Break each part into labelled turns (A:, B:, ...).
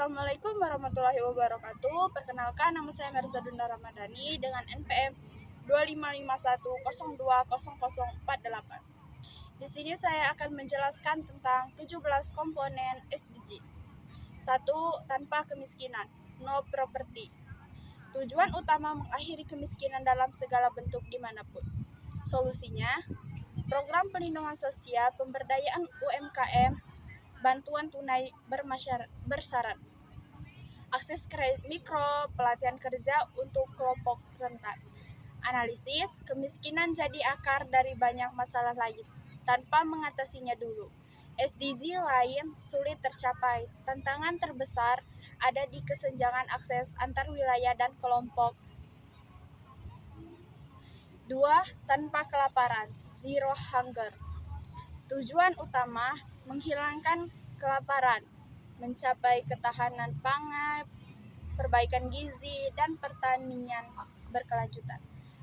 A: Assalamualaikum warahmatullahi wabarakatuh. Perkenalkan, nama saya Merzadunda Ramadhani dengan NPM 2551020048. Di sini saya akan menjelaskan tentang 17 komponen SDG. 1. Tanpa kemiskinan, no poverty. Tujuan utama mengakhiri kemiskinan dalam segala bentuk dimanapun. Solusinya, program pelindungan sosial, pemberdayaan UMKM, bantuan tunai bersyarat, akses kredit mikro, pelatihan kerja untuk kelompok rentan. Analisis, kemiskinan jadi akar dari banyak masalah lain tanpa mengatasinya dulu. SDG lain sulit tercapai. Tantangan terbesar ada di kesenjangan akses antar wilayah dan kelompok. 2. Tanpa kelaparan, zero hunger. Tujuan utama menghilangkan kelaparan, mencapai ketahanan pangan, perbaikan gizi, dan pertanian berkelanjutan.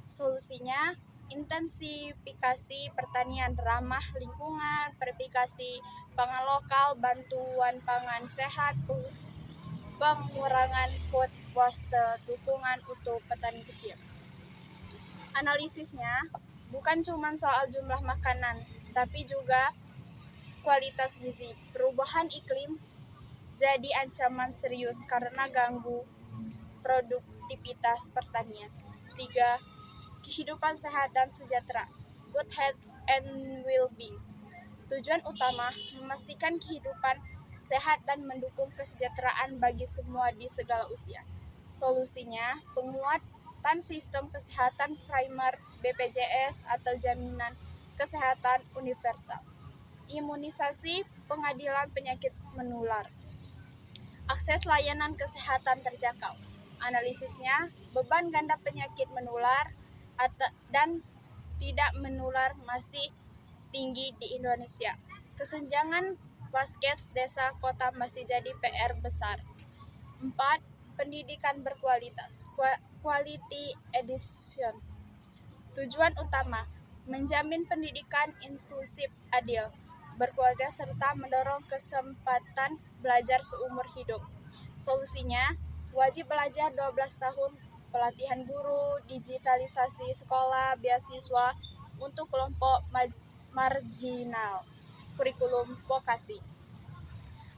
A: Solusinya, intensifikasi pertanian ramah lingkungan, verifikasi pangan lokal, bantuan pangan sehat, pengurangan food waste, dukungan untuk petani kecil. Analisisnya bukan cuma soal jumlah makanan, tapi juga kualitas gizi. Perubahan iklim jadi ancaman serius karena ganggu produktivitas pertanian. 3. Kehidupan sehat dan sejahtera, good health and well-being. Tujuan utama memastikan kehidupan sehat dan mendukung kesejahteraan bagi semua di segala usia. Solusinya, penguatan sistem kesehatan primer, BPJS atau jaminan kesehatan universal. Imunisasi, pengadilan penyakit menular. Akses layanan kesehatan terjangkau. Analisisnya, beban ganda penyakit menular dan tidak menular masih tinggi di Indonesia. Kesenjangan vaskes desa kota masih jadi PR besar. 4. Pendidikan berkualitas, quality education. Tujuan utama, menjamin pendidikan inklusif, adil, berkualitas serta mendorong kesempatan belajar seumur hidup. Solusinya, wajib belajar 12 tahun, pelatihan guru, digitalisasi sekolah, beasiswa untuk kelompok marginal, kurikulum vokasi.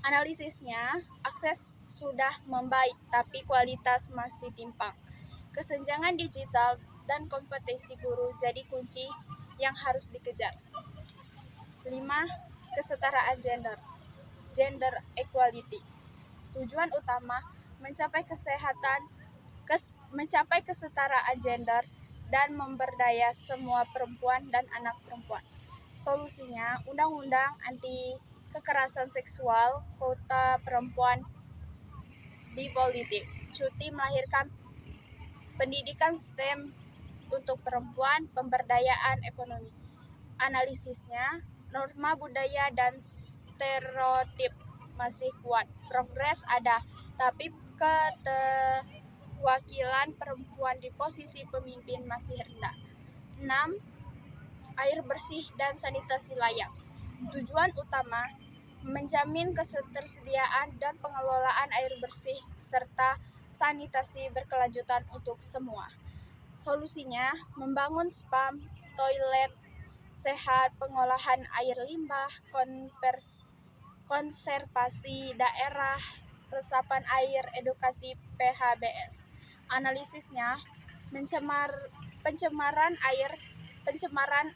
A: Analisisnya, akses sudah membaik tapi kualitas masih timpang. Kesenjangan digital dan kompetensi guru jadi kunci yang harus dikejar. 5. Kesetaraan gender equality. Tujuan utama mencapai kesetaraan gender dan memberdaya semua perempuan dan anak perempuan. Solusinya, undang-undang anti kekerasan seksual, quota perempuan di politik, cuti melahirkan, pendidikan STEM untuk perempuan, pemberdayaan ekonomi. Analisisnya, norma budaya dan stereotip masih kuat. Progres ada, tapi keterwakilan perempuan di posisi pemimpin masih rendah. 6. Air bersih dan sanitasi layak. Tujuan utama, menjamin ketersediaan dan pengelolaan air bersih serta sanitasi berkelanjutan untuk semua. Solusinya, membangun spam, toilet sehat, pengolahan air limbah, konservasi daerah, resapan air, edukasi PHBS. Analisisnya, pencemaran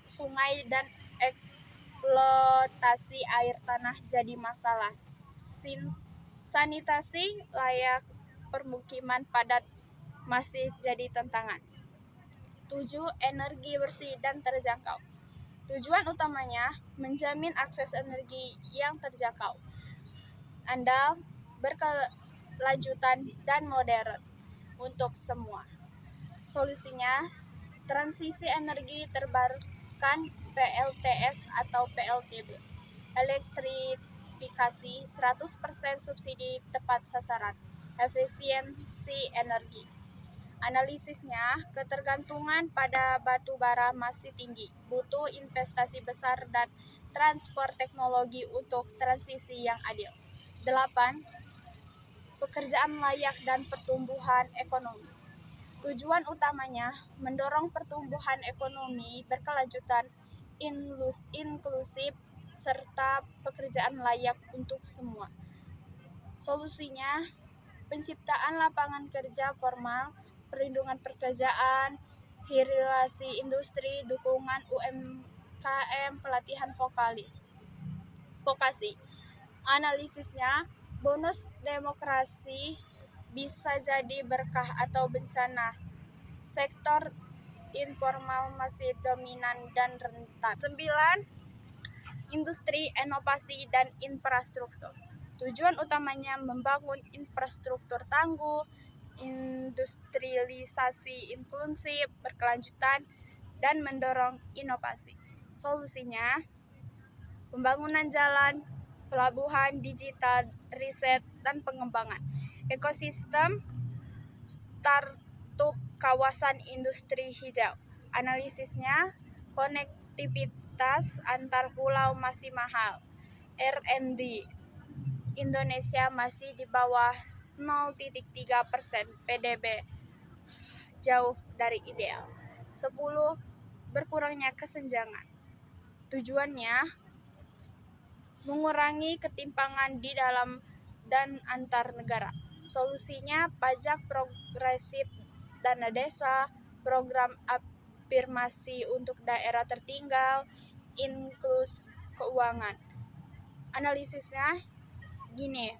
A: sungai dan eksploitasi air tanah jadi masalah. Sanitasi layak permukiman padat masih jadi tantangan. 7. Energi bersih dan terjangkau. Tujuan utamanya menjamin akses energi yang terjangkau, andal, berkelanjutan, dan modern untuk semua. Solusinya, transisi energi terbarukan PLTS atau PLTB, elektrifikasi 100% subsidi tepat sasaran, efisiensi energi. Analisisnya, ketergantungan pada batu bara masih tinggi, butuh investasi besar dan transfer teknologi untuk transisi yang adil. 8. pekerjaan layak, dan pertumbuhan ekonomi. Tujuan utamanya mendorong pertumbuhan ekonomi berkelanjutan, inklusif, serta pekerjaan layak untuk semua. Solusinya, penciptaan lapangan kerja formal, perlindungan pekerjaan, hilirisasi industri, dukungan UMKM, pelatihan vokasi. Analisisnya, bonus demokrasi bisa jadi berkah atau bencana. Sektor informal masih dominan dan rentan. 9. Industri, inovasi, dan infrastruktur. Tujuan utamanya membangun infrastruktur tangguh, industrialisasi inklusif, berkelanjutan, dan mendorong inovasi. Solusinya, pembangunan jalan, pelabuhan digital, riset, dan pengembangan ekosistem, startup, kawasan industri hijau. Analisisnya, konektivitas antar pulau masih mahal. R&D Indonesia masih di bawah 0,3% PDB, jauh dari ideal. 10. Berkurangnya kesenjangan. Tujuannya mengurangi ketimpangan di dalam dan antar negara. Solusinya pajak progresif, dana desa, program afirmasi untuk daerah tertinggal, inklusi keuangan. Analisisnya gini,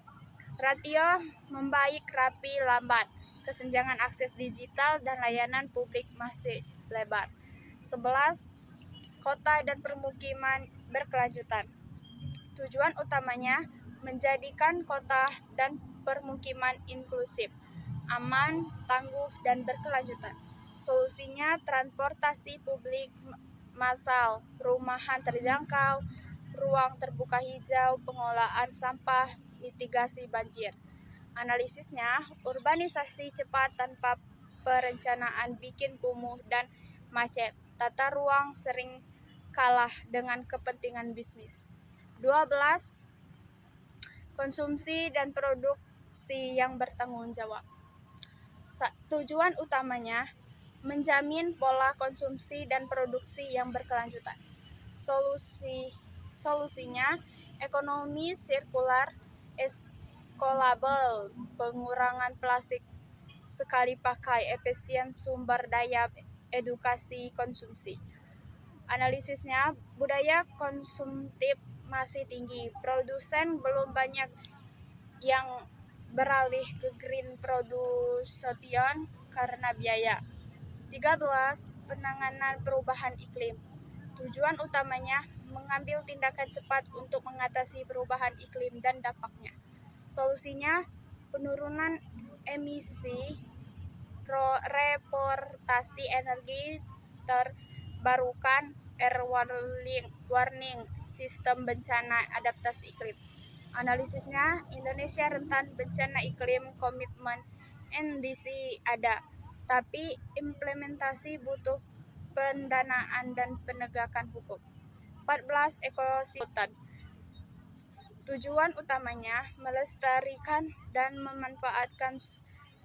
A: rasio membaik rapi lambat, kesenjangan akses digital dan layanan publik masih lebar. 11. Kota dan permukiman berkelanjutan. Tujuan utamanya menjadikan kota dan permukiman inklusif, aman, tangguh, dan berkelanjutan. Solusinya transportasi publik massal, perumahan terjangkau, ruang terbuka hijau, pengolahan sampah, mitigasi banjir. Analisisnya, urbanisasi cepat tanpa perencanaan bikin kumuh dan macet. Tata ruang sering kalah dengan kepentingan bisnis. 12. Konsumsi dan produksi yang bertanggung jawab. Tujuan utamanya menjamin pola konsumsi dan produksi yang berkelanjutan. Solusinya ekonomi sirkular, scalable, pengurangan plastik sekali pakai, efisien sumber daya, edukasi konsumsi. Analisisnya, budaya konsumtif masih tinggi, produsen belum banyak yang beralih ke green production karena biaya. 13. Penanganan perubahan iklim. Tujuan utamanya mengambil tindakan cepat untuk mengatasi perubahan iklim dan dampaknya. Solusinya penurunan emisi, reportasi energi terbarukan, air warning, sistem bencana adaptasi iklim. Analisisnya, Indonesia rentan bencana iklim, komitmen NDC ada, tapi implementasi butuh pendanaan dan penegakan hukum. 14. Ekosistem. Tujuan utamanya melestarikan dan memanfaatkan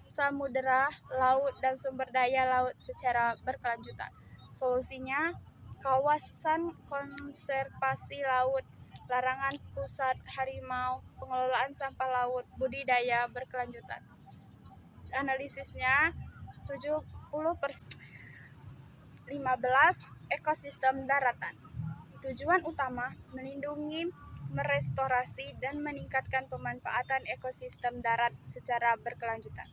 A: samudera, laut, dan sumber daya laut secara berkelanjutan. Solusinya kawasan konservasi laut, larangan pusat harimau, pengelolaan sampah laut, budidaya berkelanjutan. Analisisnya 70%. 15. Ekosistem daratan. Tujuan utama melindungi, merestorasi, dan meningkatkan pemanfaatan ekosistem darat secara berkelanjutan.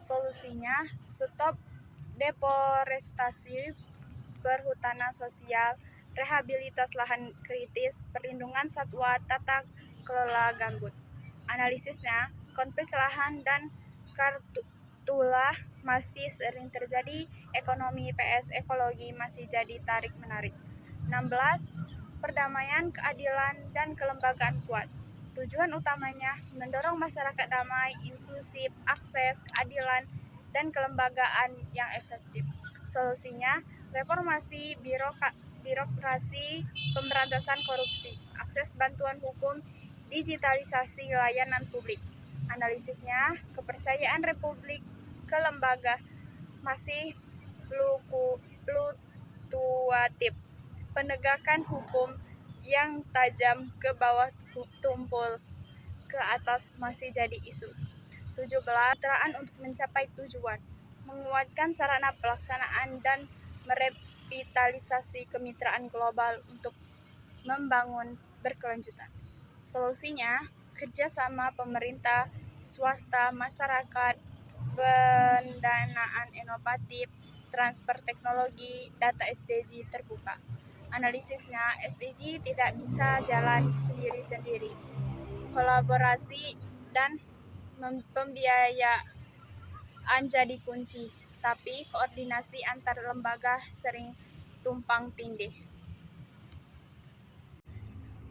A: Solusinya stop deforestasi, perhutanan sosial, rehabilitas lahan kritis, perlindungan satwa, tata kelola gambut. Analisisnya, konflik lahan dan karhutlah masih sering terjadi, ekonomi PS ekologi masih jadi tarik-menarik. 16. Perdamaian, keadilan, dan kelembagaan kuat. Tujuan utamanya mendorong masyarakat damai, inklusif, akses, keadilan, dan kelembagaan yang efektif. Solusinya reformasi birokrasi, pemberantasan korupsi, akses bantuan hukum, digitalisasi layanan publik. Analisisnya, kepercayaan Republik ke lembaga masih fluktuatif. Penegakan hukum yang tajam ke bawah tumpul ke atas masih jadi isu. 17. Kemitraan untuk mencapai tujuan. Menguatkan sarana pelaksanaan dan merevitalisasi kemitraan global untuk membangun berkelanjutan. Solusinya, kerjasama pemerintah, swasta, masyarakat, pendanaan inovatif, transfer teknologi, data SDG terbuka. Analisisnya, SDG tidak bisa jalan sendiri-sendiri. Kolaborasi dan pembiayaan jadi kunci, tapi koordinasi antar lembaga sering tumpang tindih.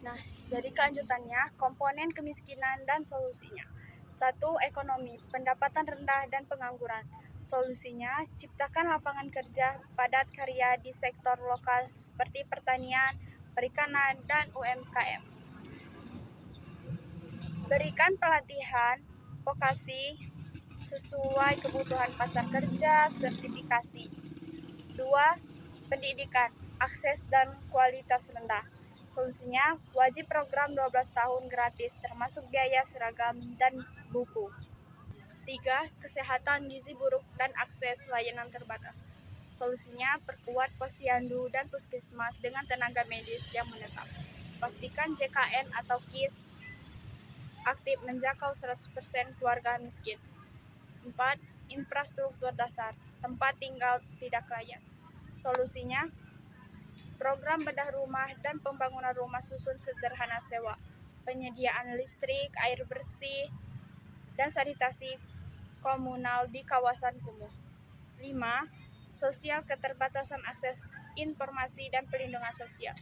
A: Nah, jadi kelanjutannya, komponen kemiskinan dan solusinya. 1. Ekonomi, pendapatan rendah dan pengangguran. Solusinya, ciptakan lapangan kerja padat karya di sektor lokal seperti pertanian, perikanan, dan UMKM. Berikan pelatihan vokasi sesuai kebutuhan pasar kerja, sertifikasi. 2. Pendidikan, akses dan kualitas rendah. Solusinya, wajib program 12 tahun gratis termasuk biaya seragam dan buku. 3. Kesehatan gizi buruk dan akses layanan terbatas. Solusinya, perkuat posyandu dan puskesmas dengan tenaga medis yang menetap. Pastikan JKN atau KIS aktif menjangkau 100% keluarga miskin. 4. Infrastruktur dasar, tempat tinggal tidak layak. Solusinya, program bedah rumah dan pembangunan rumah susun sederhana sewa, penyediaan listrik, air bersih, dan sanitasi komunal di kawasan kumuh. 5. Sosial keterbatasan akses informasi dan perlindungan sosial.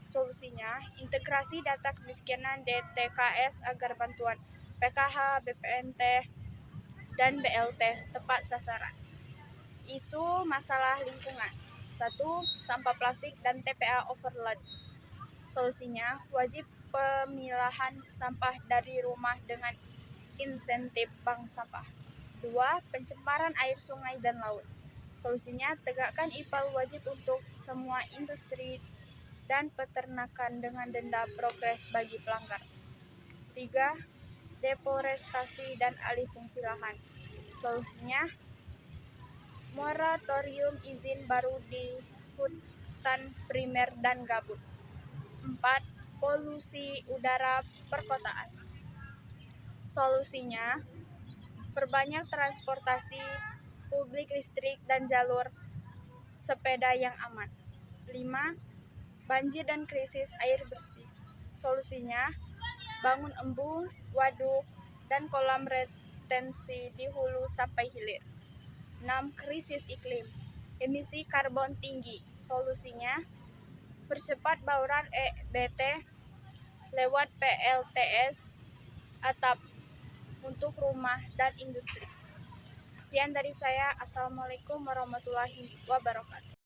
A: Solusinya, integrasi data kemiskinan DTKS agar bantuan PKH, BPNT, dan BLT tepat sasaran. Isu masalah lingkungan. 1. Sampah plastik dan TPA overload. Solusinya, wajib pemilahan sampah dari rumah dengan insentif bank sampah. 2. Pencemaran air sungai dan laut. Solusinya, tegakkan IPAL wajib untuk semua industri dan peternakan dengan denda progres bagi pelanggar. 3. Deforestasi dan alih fungsi lahan. Solusinya, moratorium izin baru di hutan primer dan gambut. 4. Polusi udara perkotaan. Solusinya, perbanyak transportasi publik, listrik, dan jalur sepeda yang aman. 5. Banjir dan krisis air bersih. Solusinya, bangun embung, waduk, dan kolam retensi di hulu sampai hilir. 6. Krisis iklim, emisi karbon tinggi. Solusinya, percepat bauran EBT lewat PLTS atap untuk rumah dan industri. Sekian dari saya. Assalamualaikum warahmatullahi wabarakatuh.